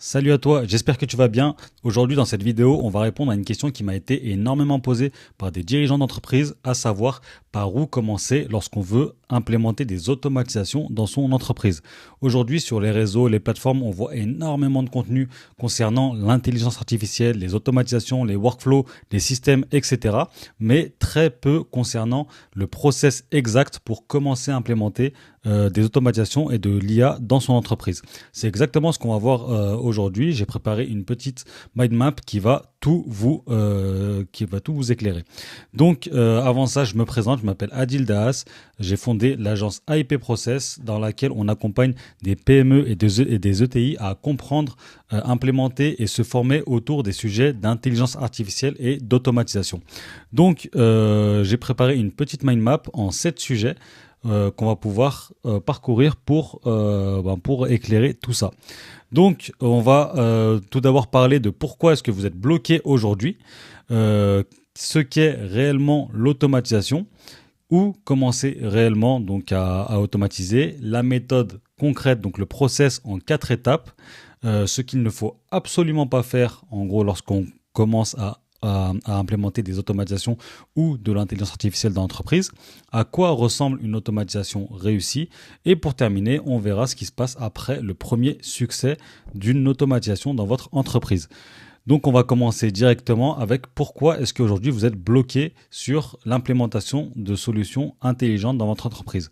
Salut à toi, j'espère que tu vas bien. Aujourd'hui dans cette vidéo, on va répondre à une question qui m'a été énormément posée par des dirigeants d'entreprise, à savoir par où commencer lorsqu'on veut implémenter des automatisations dans son entreprise. Aujourd'hui sur les réseaux, les plateformes, on voit énormément de contenu concernant l'intelligence artificielle, les automatisations, les workflows, les systèmes, etc. Mais très peu concernant le process exact pour commencer à implémenter des automatisations et de l'IA dans son entreprise. C'est exactement ce qu'on va voir aujourd'hui. J'ai préparé une petite mind map qui va tout vous éclairer. Donc, avant ça, je me présente. Je m'appelle Adil Dahas. J'ai fondé l'agence AIP Process dans laquelle on accompagne des PME et des ETI à comprendre, implémenter et se former autour des sujets d'intelligence artificielle et d'automatisation. Donc, j'ai préparé une petite mind map en 7 sujets qu'on va pouvoir parcourir pour éclairer tout ça. Donc, on va tout d'abord parler de pourquoi est-ce que vous êtes bloqué aujourd'hui, ce qu'est réellement l'automatisation, ou commencer réellement donc à automatiser, la méthode concrète, donc le process en 4 étapes, ce qu'il ne faut absolument pas faire, en gros, lorsqu'on commence à implémenter des automatisations ou de l'intelligence artificielle dans l'entreprise, à quoi ressemble une automatisation réussie, et pour terminer, on verra ce qui se passe après le premier succès d'une automatisation dans votre entreprise. Donc on va commencer directement avec pourquoi est-ce qu'aujourd'hui vous êtes bloqué sur l'implémentation de solutions intelligentes dans votre entreprise.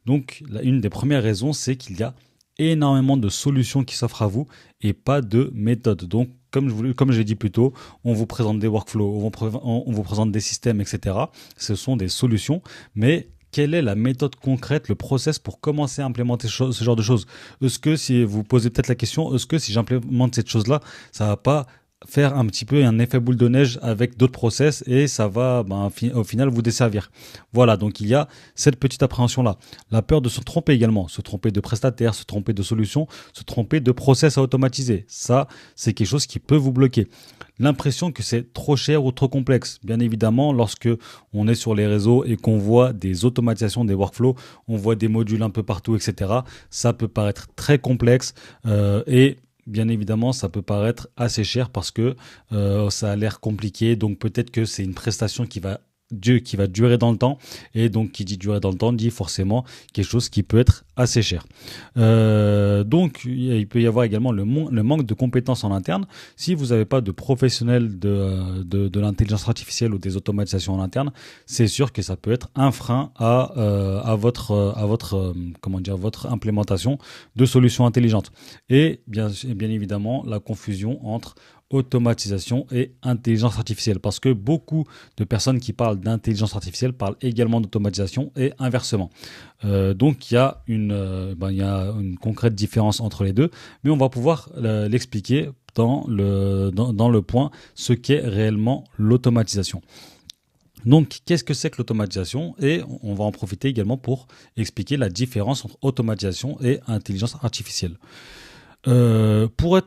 Donc une des premières raisons, c'est qu'il y a énormément de solutions qui s'offrent à vous et pas de méthode. Donc comme je l'ai dit plus tôt, on vous présente des workflows, on vous présente des systèmes, etc. Ce sont des solutions, mais quelle est la méthode concrète, le process pour commencer à implémenter ce genre de choses? Est-ce que si vous posez peut-être la question, est-ce que si j'implémente cette chose-là, ça va pas faire un petit peu un effet boule de neige avec d'autres process et ça va au final vous desservir. Voilà, donc il y a cette petite appréhension-là. La peur de se tromper également, se tromper de prestataire, se tromper de solution, se tromper de process à automatiser. Ça, c'est quelque chose qui peut vous bloquer. L'impression que c'est trop cher ou trop complexe. Bien évidemment, lorsque on est sur les réseaux et qu'on voit des automatisations, des workflows, on voit des modules un peu partout, etc. Ça peut paraître très complexe et bien évidemment, ça peut paraître assez cher parce que ça a l'air compliqué. Donc peut-être que c'est une prestation qui va durer dans le temps. Et donc qui dit durer dans le temps dit forcément quelque chose qui peut être assez cher. Donc il peut y avoir également le manque de compétences en interne. Si vous n'avez pas de professionnels de l'intelligence artificielle ou des automatisations en interne, c'est sûr que ça peut être un frein à votre implémentation de solutions intelligentes. Et bien évidemment, la confusion entre automatisation et intelligence artificielle, parce que beaucoup de personnes qui parlent d'intelligence artificielle parlent également d'automatisation et inversement. Donc il y a une concrète différence entre les deux, mais on va pouvoir l'expliquer dans le point ce qu'est réellement l'automatisation. Donc, qu'est-ce que c'est que l'automatisation? Et on va en profiter également pour expliquer la différence entre automatisation et intelligence artificielle. Pour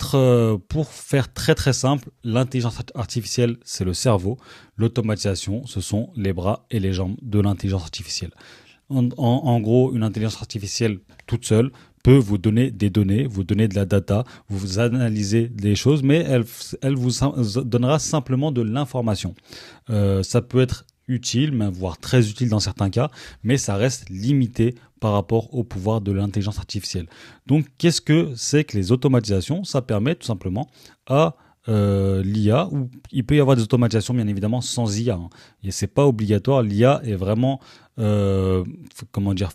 faire très très simple, l'intelligence artificielle, c'est le cerveau. L'automatisation, ce sont les bras et les jambes de l'intelligence artificielle. En gros, une intelligence artificielle toute seule peut vous donner des données, vous donner de la data, vous analyser des choses, mais elle vous donnera simplement de l'information. Ça peut être utile, même voire très utile dans certains cas, mais ça reste limité par rapport au pouvoir de l'intelligence artificielle. Donc, qu'est-ce que c'est que les automatisations? Ça permet tout simplement à l'IA, ou il peut y avoir des automatisations bien évidemment sans IA, hein. Et c'est pas obligatoire, l'IA est vraiment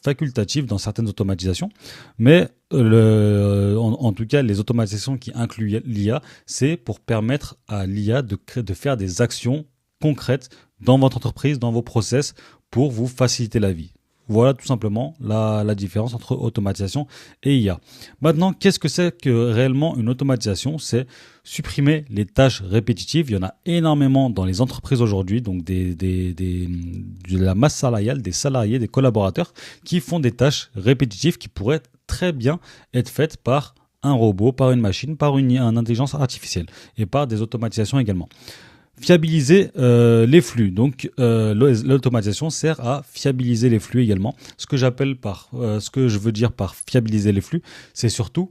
facultative dans certaines automatisations, mais en tout cas les automatisations qui incluent l'IA, c'est pour permettre à l'IA de faire des actions concrètes dans votre entreprise, dans vos process, pour vous faciliter la vie. Voilà tout simplement la différence entre automatisation et IA. Maintenant, qu'est-ce que c'est que réellement une automatisation? C'est supprimer les tâches répétitives. Il y en a énormément dans les entreprises aujourd'hui, donc de la masse salariale, des salariés, des collaborateurs qui font des tâches répétitives qui pourraient très bien être faites par un robot, par une machine, par une intelligence artificielle et par des automatisations également. Fiabiliser les flux. Donc, l'automatisation sert à fiabiliser les flux également. Ce que je veux dire par fiabiliser les flux, c'est surtout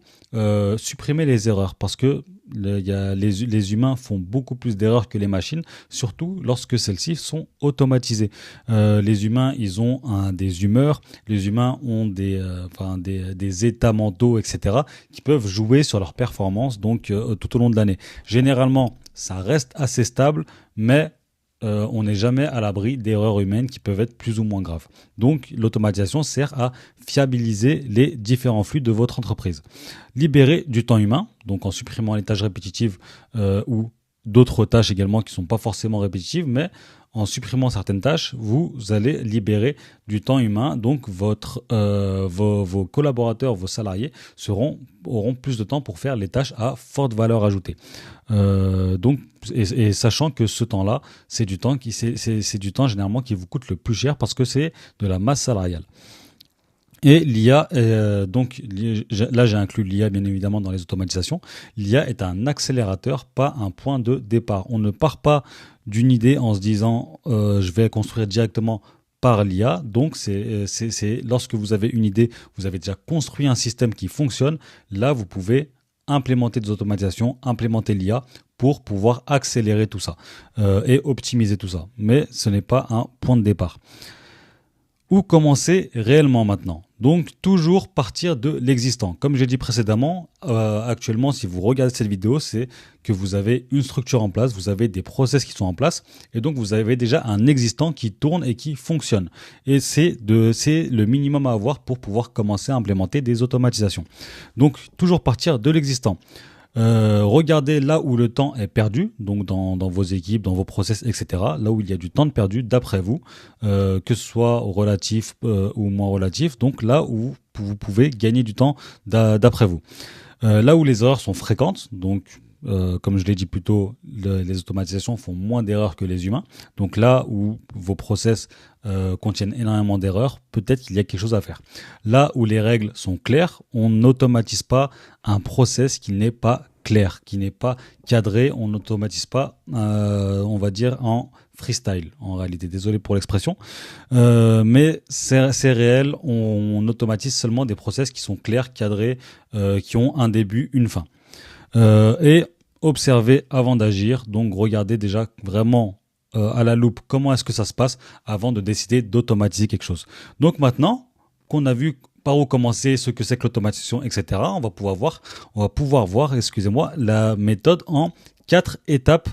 supprimer les erreurs, parce que les humains font beaucoup plus d'erreurs que les machines, surtout lorsque celles-ci sont automatisées. Les humains, ils ont des humeurs, les humains ont des états mentaux, etc., qui peuvent jouer sur leur performance donc tout au long de l'année. Généralement, ça reste assez stable, mais on n'est jamais à l'abri d'erreurs humaines qui peuvent être plus ou moins graves. Donc, l'automatisation sert à fiabiliser les différents flux de votre entreprise. Libérer du temps humain, donc en supprimant les tâches répétitives ou d'autres tâches également qui ne sont pas forcément répétitives, mais en supprimant certaines tâches, vous allez libérer du temps humain. Donc, vos collaborateurs, vos salariés auront plus de temps pour faire les tâches à forte valeur ajoutée. Et sachant que ce temps-là, c'est du temps généralement qui vous coûte le plus cher parce que c'est de la masse salariale. Et l'IA, là j'ai inclus l'IA bien évidemment dans les automatisations. L'IA est un accélérateur, pas un point de départ. On ne part pas d'une idée en se disant je vais construire directement par l'IA. Donc c'est lorsque vous avez une idée, vous avez déjà construit un système qui fonctionne. Là vous pouvez implémenter des automatisations, implémenter l'IA pour pouvoir accélérer tout ça et optimiser tout ça. Mais ce n'est pas un point de départ. Où commencer réellement maintenant? Donc toujours partir de l'existant. Comme j'ai dit précédemment, actuellement si vous regardez cette vidéo, c'est que vous avez une structure en place, vous avez des process qui sont en place et donc vous avez déjà un existant qui tourne et qui fonctionne. Et c'est le minimum à avoir pour pouvoir commencer à implémenter des automatisations. Donc toujours partir de l'existant. Regardez là où le temps est perdu, donc dans vos équipes, dans vos process, etc. Là où il y a du temps de perdu d'après vous, que ce soit relatif ou moins relatif, donc là où vous pouvez gagner du temps d'après vous. Là où les erreurs sont fréquentes, donc comme je l'ai dit plus tôt, les automatisations font moins d'erreurs que les humains. Donc là où vos process contiennent énormément d'erreurs, peut-être qu'il y a quelque chose à faire. Là où les règles sont claires, on n'automatise pas un process qui n'est pas clair, qui n'est pas cadré. On n'automatise pas, on va dire, en freestyle, en réalité. Désolé pour l'expression. Mais c'est réel. On automatise seulement des process qui sont clairs, cadrés, qui ont un début, une fin. Et observer avant d'agir, donc regardez déjà vraiment à la loupe comment est-ce que ça se passe avant de décider d'automatiser quelque chose. Donc maintenant qu'on a vu par où commencer, ce que c'est que l'automatisation, etc., on va pouvoir voir, excusez-moi, la méthode en 4 étapes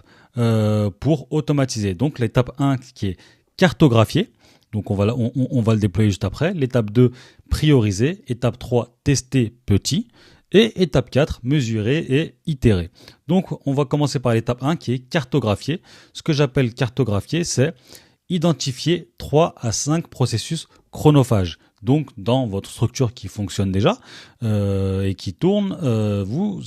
pour automatiser. Donc l'étape 1 qui est cartographier. Donc on va le déployer juste après. L'étape 2, prioriser. Étape 3, tester petit. Et étape 4, mesurer et itérer. Donc, on va commencer par l'étape 1 qui est cartographier. Ce que j'appelle cartographier, c'est identifier 3 à 5 processus chronophages. Donc, dans votre structure qui fonctionne déjà et qui tourne, vous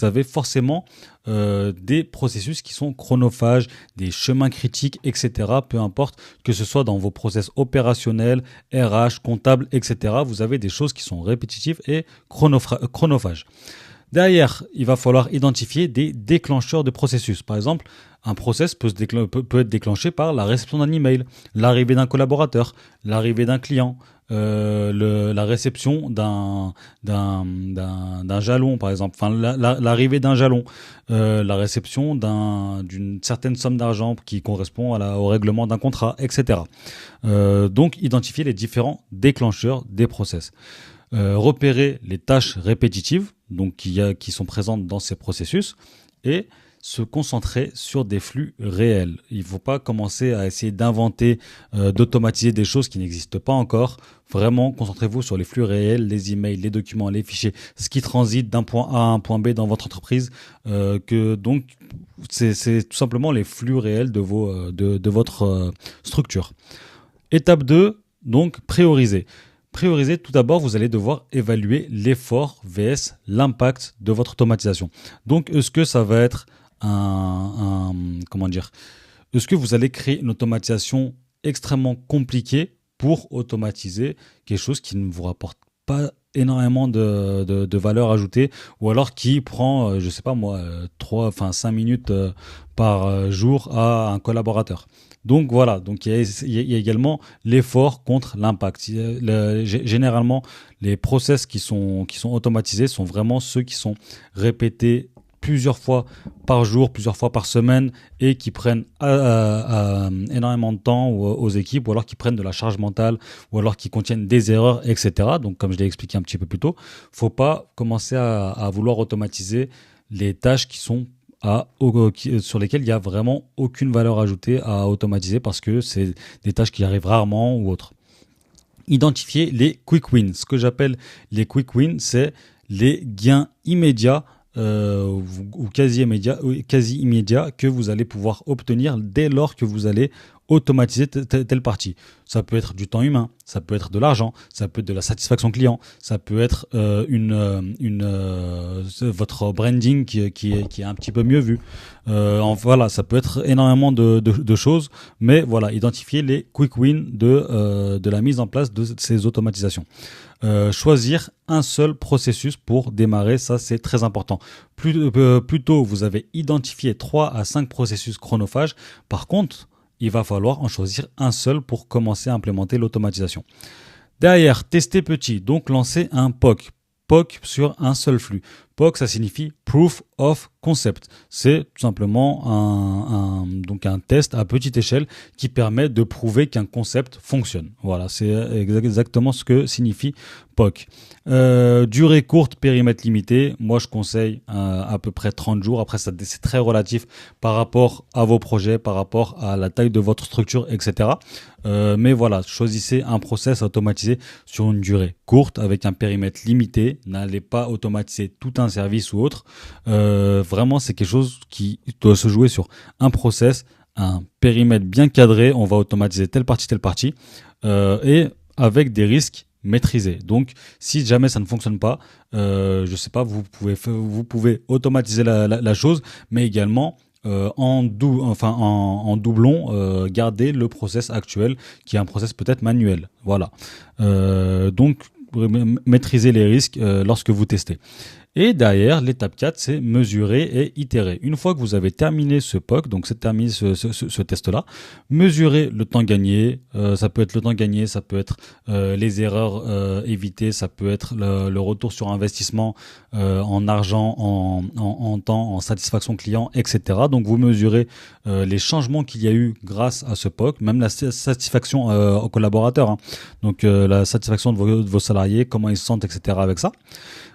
avez forcément des processus qui sont chronophages, des chemins critiques, etc. Peu importe, que ce soit dans vos process opérationnels, RH, comptables, etc. Vous avez des choses qui sont répétitives et chronophages. Derrière, il va falloir identifier des déclencheurs de processus. Par exemple, un process peut être déclenché par la réception d'un email, l'arrivée d'un collaborateur, l'arrivée d'un client, la réception d'un jalon, par exemple, enfin l'arrivée d'un jalon, la réception d'une certaine somme d'argent qui correspond au règlement d'un contrat, etc. Donc, identifier les différents déclencheurs des process. Repérer les tâches répétitives donc qui sont présentes dans ces processus et se concentrer sur des flux réels. Il ne faut pas commencer à essayer d'inventer, d'automatiser des choses qui n'existent pas encore. Vraiment, concentrez-vous sur les flux réels, les emails, les documents, les fichiers, ce qui transite d'un point A à un point B dans votre entreprise. Donc, c'est tout simplement les flux réels de votre structure. Étape 2, donc prioriser. Prioriser, tout d'abord, vous allez devoir évaluer l'effort vs l'impact de votre automatisation. Donc, est-ce que ça va être est-ce que vous allez créer une automatisation extrêmement compliquée pour automatiser quelque chose qui ne vous rapporte pas énormément de valeur ajoutée, ou alors qui prend, je sais pas moi, 5 minutes par jour à un collaborateur. Donc voilà, donc il y a également l'effort contre l'impact. Généralement, les process qui sont automatisés sont vraiment ceux qui sont répétés plusieurs fois par jour, plusieurs fois par semaine, et qui prennent énormément de temps aux équipes, ou alors qui prennent de la charge mentale, ou alors qui contiennent des erreurs, etc. Donc comme je l'ai expliqué un petit peu plus tôt, faut pas commencer à vouloir automatiser les tâches sur lesquelles il y a vraiment aucune valeur ajoutée à automatiser, parce que c'est des tâches qui arrivent rarement ou autres. Identifier les quick wins. Ce que j'appelle les quick wins, c'est les gains immédiats ou quasi immédiat que vous allez pouvoir obtenir dès lors que vous allez automatiser telle partie. Ça peut être du temps humain, ça peut être de l'argent, ça peut être de la satisfaction client, ça peut être votre branding qui est un petit peu mieux vu. Voilà, ça peut être énormément de choses, mais voilà, identifier les quick wins de la mise en place de ces automatisations. Choisir un seul processus pour démarrer, ça c'est très important. Plus tôt vous avez identifié 3 à 5 processus chronophages, par contre, il va falloir en choisir un seul pour commencer à implémenter l'automatisation. Derrière, tester petit, donc lancer un POC. POC sur un seul flux. POC, ça signifie Proof of Concept. C'est tout simplement donc un test à petite échelle qui permet de prouver qu'un concept fonctionne. Voilà, c'est exactement ce que signifie POC. Durée courte, périmètre limité. Moi, je conseille à peu près 30 jours. Après, c'est très relatif par rapport à vos projets, par rapport à la taille de votre structure, etc. Mais voilà, choisissez un process automatisé sur une durée courte avec un périmètre limité. N'allez pas automatiser tout un service ou autre. Vraiment, c'est quelque chose qui doit se jouer sur un process, un périmètre bien cadré. On va automatiser telle partie, et avec des risques maîtrisés. Donc, si jamais ça ne fonctionne pas, je sais pas, vous pouvez automatiser la chose, mais également en doublon, garder le process actuel, qui est un process peut-être manuel. Voilà. Donc, maîtriser les risques lorsque vous testez. Et derrière, l'étape 4, c'est mesurer et itérer. Une fois que vous avez terminé ce POC, donc c'est terminé ce test-là, mesurez le temps gagné. Ça peut être le temps gagné, ça peut être les erreurs évitées, ça peut être le retour sur investissement en argent, en temps, en satisfaction client, etc. Donc vous mesurez les changements qu'il y a eu grâce à ce POC, même la satisfaction aux collaborateurs, hein. Donc la satisfaction de vos salariés, comment ils se sentent, etc. avec ça.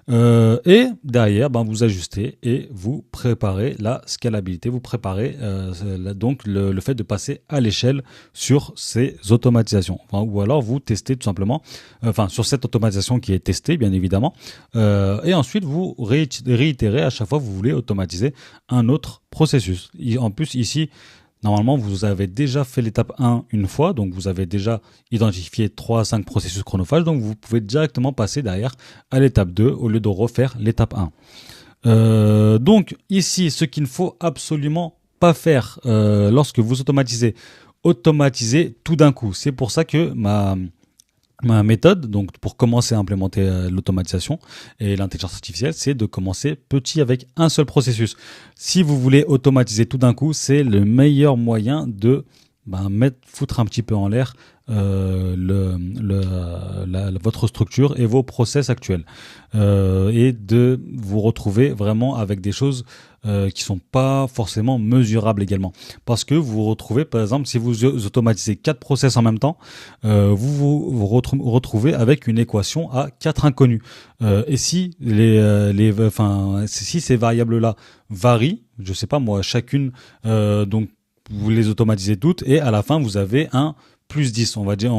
Et derrière, vous ajustez et vous préparez la scalabilité, vous préparez donc le fait de passer à l'échelle sur ces automatisations. Ou alors vous testez tout simplement, sur cette automatisation qui est testée, bien évidemment, et ensuite vous réitérez à chaque fois que vous voulez automatiser un autre processus. En plus, ici, normalement, vous avez déjà fait l'étape 1 une fois, donc vous avez déjà identifié 3 à 5 processus chronophages, donc vous pouvez directement passer derrière à l'étape 2 au lieu de refaire l'étape 1. Donc ici, ce qu'il ne faut absolument pas faire lorsque vous automatisez tout d'un coup. C'est pour ça que ma méthode, donc pour commencer à implémenter l'automatisation et l'intelligence artificielle, c'est de commencer petit avec un seul processus. Si vous voulez automatiser tout d'un coup, c'est le meilleur moyen de foutre un petit peu en l'air votre structure et vos process actuels, et de vous retrouver vraiment avec des choses qui sont pas forcément mesurables également, parce que vous vous retrouvez, par exemple, si vous automatisez 4 process en même temps, vous retrouvez avec une équation à 4 inconnus, et si si ces variables là varient, je sais pas moi, chacune, donc vous les automatisez toutes et à la fin vous avez un plus 10, on va dire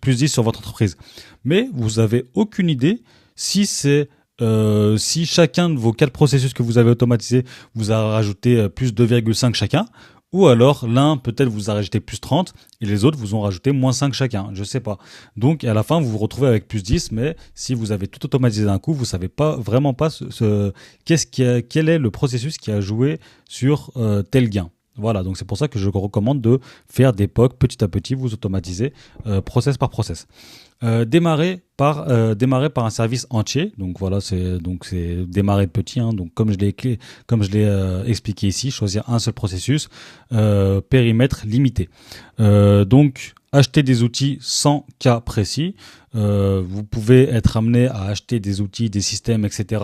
plus 10 sur votre entreprise. Mais vous avez aucune idée si si chacun de vos 4 processus que vous avez automatisés vous a rajouté plus 2,5 chacun, ou alors l'un peut-être vous a rajouté plus 30 et les autres vous ont rajouté moins 5 chacun, je sais pas. Donc à la fin vous vous retrouvez avec plus 10, mais si vous avez tout automatisé d'un coup, vous savez vraiment pas quel est le processus qui a joué sur tel gain. Voilà, donc c'est pour ça que je recommande de faire des POC petit à petit, vous automatisez process par process. Démarrer par un service entier. Donc voilà, c'est démarrer petit. Hein. Donc comme je l'ai expliqué ici, choisir un seul processus, périmètre limité. Donc acheter des outils sans cas précis. Vous pouvez être amené à acheter des outils, des systèmes, etc.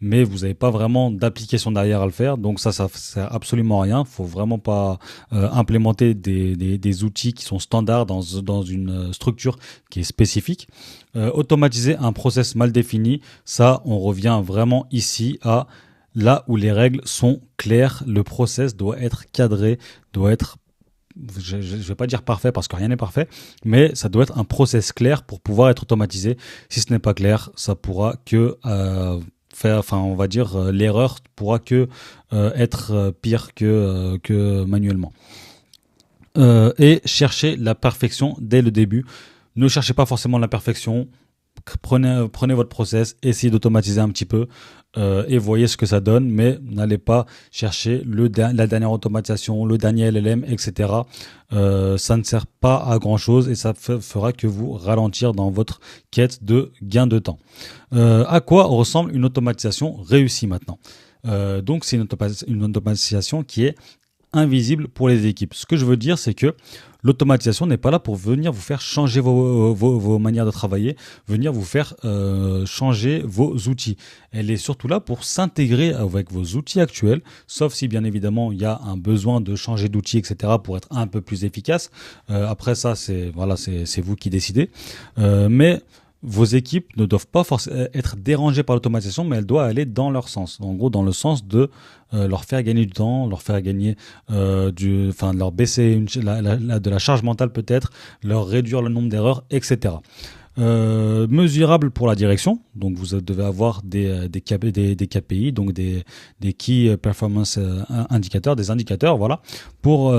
Mais vous n'avez pas vraiment d'application derrière à le faire. Donc ça sert absolument à rien. Faut vraiment pas implémenter des outils qui sont standards dans une structure qui est spécifique. Automatiser un process mal défini, ça, on revient vraiment ici à là où les règles sont claires. Le process doit être cadré, doit être, je ne vais pas dire parfait parce que rien n'est parfait, mais ça doit être un process clair pour pouvoir être automatisé. Si ce n'est pas clair, ça pourra que on va dire, l'erreur pourra que être pire que manuellement. Et chercher la perfection dès le début. Ne cherchez pas forcément la perfection. Prenez votre process, essayez d'automatiser un petit peu et voyez ce que ça donne, mais n'allez pas chercher la dernière automatisation, le dernier LLM, etc. Ça ne sert pas à grand chose et ça fera que vous ralentir dans votre quête de gain de temps. À quoi ressemble une automatisation réussie maintenant? Donc c'est une automatisation qui est invisible pour les équipes. Ce que je veux dire, c'est que l'automatisation n'est pas là pour venir vous faire changer vos manières de travailler, venir vous faire changer vos outils. Elle est surtout là pour s'intégrer avec vos outils actuels, sauf si bien évidemment il y a un besoin de changer d'outils, etc. pour être un peu plus efficace. Après ça, c'est vous qui décidez. Mais vos équipes ne doivent pas forcément être dérangées par l'automatisation, mais elles doivent aller dans leur sens. En gros, dans le sens de leur faire gagner du temps, leur faire gagner leur baisser de la charge mentale peut-être, leur réduire le nombre d'erreurs, etc. Mesurable pour la direction, donc vous devez avoir des KPI, donc des Key Performance Indicators, des indicateurs, voilà, pour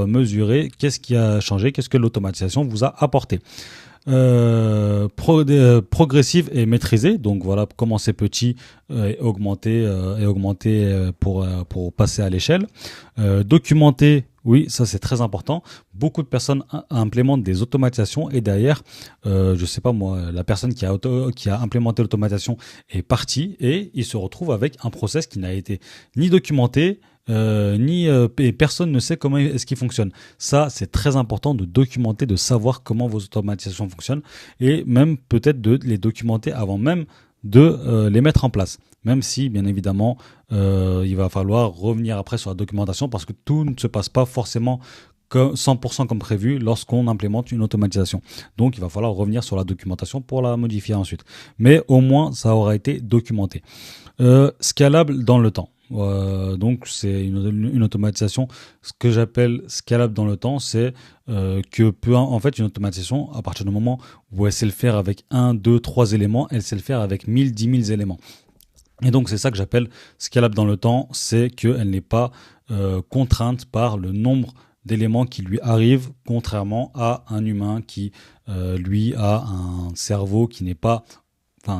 mesurer qu'est-ce qui a changé, qu'est-ce que l'automatisation vous a apporté. Progressive et maîtrisée, donc voilà, commencer petit et augmenter pour passer à l'échelle. Documenter, oui, ça c'est très important. Beaucoup de personnes implémentent des automatisations et derrière, je sais pas moi, la personne qui a implémenté l'automatisation est partie et il se retrouve avec un process qui n'a été ni documenté, et personne ne sait comment est-ce qu'il fonctionne. Ça, c'est très important de documenter, de savoir comment vos automatisations fonctionnent et même peut-être de les documenter avant même de les mettre en place. Même si, bien évidemment, il va falloir revenir après sur la documentation parce que tout ne se passe pas forcément 100% comme prévu lorsqu'on implémente une automatisation. Donc, il va falloir revenir sur la documentation pour la modifier ensuite. Mais au moins, ça aura été documenté. Scalable dans le temps. Donc c'est une automatisation. Ce que j'appelle scalable dans le temps, c'est en fait une automatisation, à partir du moment où elle sait le faire avec 1, 2, 3 éléments, elle sait le faire avec 1000, 10 000 éléments. Et donc c'est ça que j'appelle scalable dans le temps, c'est qu'elle n'est pas contrainte par le nombre d'éléments qui lui arrivent, contrairement à un humain qui lui a un cerveau qui n'est pas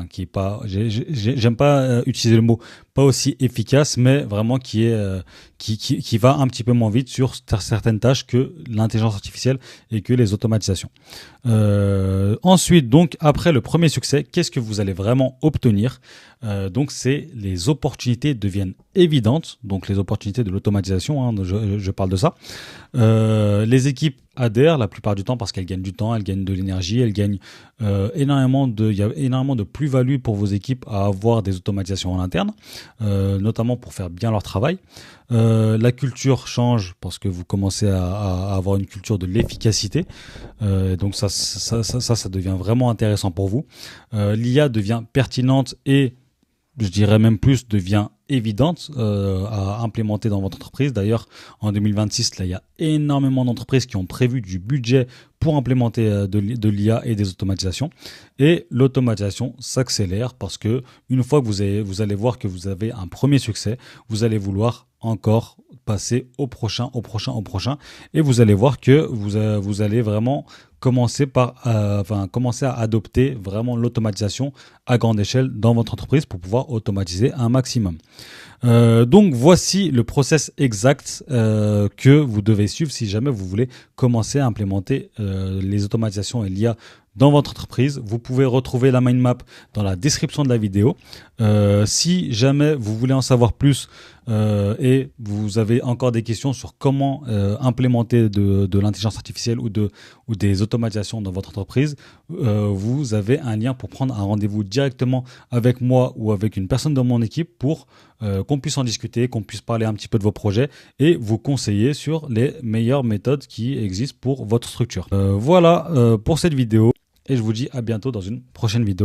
qui est pas, j'aime pas utiliser le mot pas aussi efficace, mais vraiment qui va un petit peu moins vite sur certaines tâches que l'intelligence artificielle et que les automatisations. Ensuite, donc après le premier succès, qu'est-ce que vous allez vraiment obtenir? Donc c'est les opportunités deviennent évidentes, donc les opportunités de l'automatisation, hein, je parle de ça. Les équipes adhèrent la plupart du temps parce qu'elles gagnent du temps, elles gagnent de l'énergie, elles gagnent il y a énormément de plus-value pour vos équipes à avoir des automatisations en interne, notamment pour faire bien leur travail. La culture change parce que vous commencez à avoir une culture de l'efficacité, donc ça devient vraiment intéressant pour vous. L'IA devient pertinente et je dirais même plus, devient évidente à implémenter dans votre entreprise. D'ailleurs, en 2026, là, il y a énormément d'entreprises qui ont prévu du budget pour implémenter de l'IA et des automatisations. Et l'automatisation s'accélère parce que une fois que vous allez voir que vous avez un premier succès, vous allez vouloir encore passer au prochain, et vous allez voir que vous allez vraiment commencer à adopter vraiment l'automatisation à grande échelle dans votre entreprise pour pouvoir automatiser un maximum. Donc voici le process exact que vous devez suivre si jamais vous voulez commencer à implémenter les automatisations et l'IA dans votre entreprise. Vous pouvez retrouver la mind map dans la description de la vidéo. Si jamais vous voulez en savoir plus et vous avez encore des questions sur comment implémenter de l'intelligence artificielle ou des automatisations dans votre entreprise, vous avez un lien pour prendre un rendez-vous directement avec moi ou avec une personne de mon équipe pour qu'on puisse en discuter, qu'on puisse parler un petit peu de vos projets et vous conseiller sur les meilleures méthodes qui existent pour votre structure. Voilà pour cette vidéo et je vous dis à bientôt dans une prochaine vidéo.